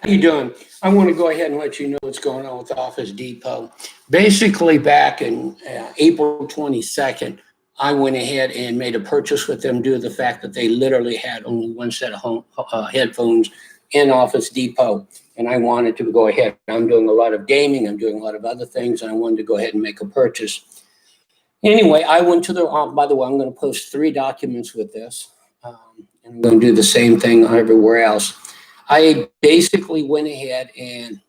How you doing? I want to go ahead and let you know what's going on with Office Depot. Basically, back in April 22nd, I went ahead and made a purchase with them due to the fact that they literally had only one set of headphones in Office Depot. And I wanted to go ahead. I'm doing a lot of gaming. I'm doing a lot of other things. And I wanted to go ahead and make a purchase. Anyway, I went to their, by the way, I'm going to post 3 documents with this. And I'm going to do the same thing everywhere else. I basically went ahead and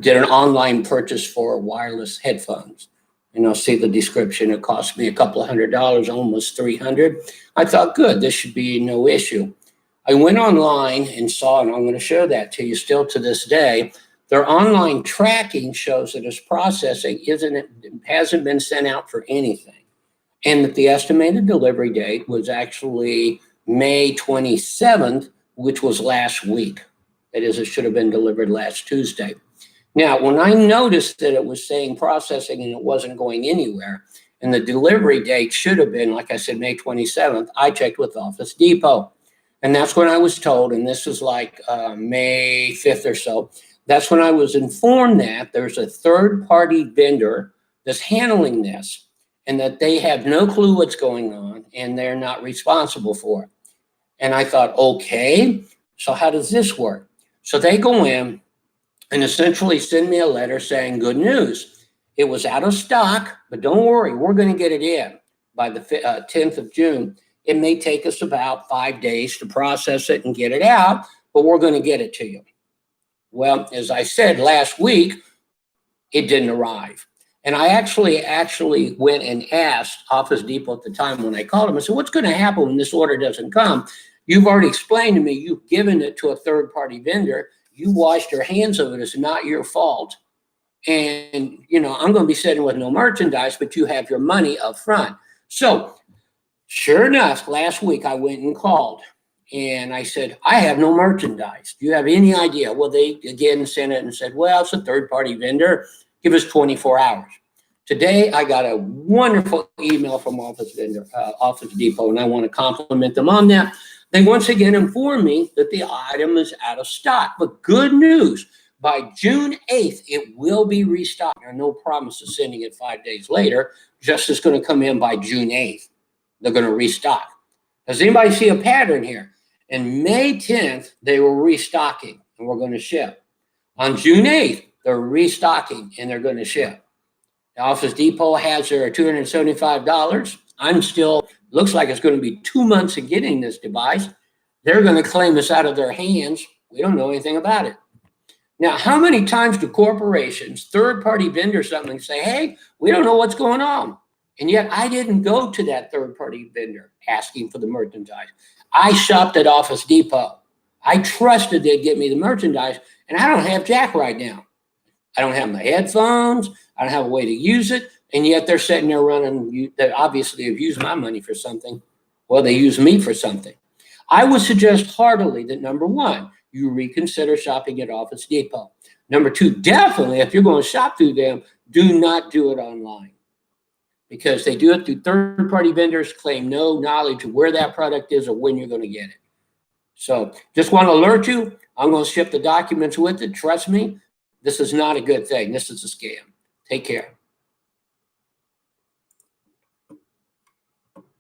did an online purchase for wireless headphones. And I'll see the description. It cost me a couple of $100, almost $300. I thought, good, this should be no issue. I went online and saw, and I'm going to show that to you still to this day, their online tracking shows that its processing hasn't been sent out for anything. And that the estimated delivery date was actually May 27th, which was last week. That is, it should have been delivered last Tuesday. Now, when I noticed that it was saying processing and it wasn't going anywhere, and the delivery date should have been, like I said, May 27th, I checked with Office Depot. And that's when I was told, and this was like May 5th or so, that's when I was informed that there's a third-party vendor that's handling this and that they have no clue what's going on and they're not responsible for it. And I thought, okay, so how does this work? So they go in and essentially send me a letter saying, good news, it was out of stock, but don't worry, we're going to get it in by the 10th of June. It may take us about 5 days to process it and get it out, but we're going to get it to you. Well, as I said last week, it didn't arrive. And I actually went and asked Office Depot at the time when I called them. I said, what's going to happen when this order doesn't come? You've already explained to me you've given it to a third-party vendor. You washed your hands of it. It's not your fault. And, you know, I'm going to be sitting with no merchandise, but you have your money up front. So sure enough, last week I went and called. And I said, I have no merchandise. Do you have any idea? Well, they again sent it and said, well, it's a third-party vendor. Give us 24 hours. Today, I got a wonderful email from Office Depot, and I want to compliment them on that. They once again informed me that the item is out of stock. But good news, by June 8th, it will be restocked. There are no promise of sending it 5 days later. Just it's going to come in by June 8th. They're going to restock. Does anybody see a pattern here? And May 10th, they were restocking, and we're going to ship. On June 8th, they're restocking, and they're going to ship. The Office Depot has their $275. I'm still, looks like it's going to be 2 months of getting this device. They're going to claim this out of their hands. We don't know anything about it. Now, how many times do corporations, third-party vendors, something say, hey, we don't know what's going on? And yet I didn't go to that third-party vendor asking for the merchandise. I shopped at Office Depot. I trusted they'd get me the merchandise, and I don't have jack right now. I don't have my headphones. I don't have a way to use it. And yet they're sitting there running. They obviously have used my money for something. Well, they use me for something. I would suggest heartily that, number one, you reconsider shopping at Office Depot. Number two, definitely, if you're going to shop through them, do not do it online. Because they do it through third-party vendors, claim no knowledge of where that product is or when you're going to get it. So just want to alert you, I'm going to ship the documents with it. Trust me, this is not a good thing. This is a scam. Take care.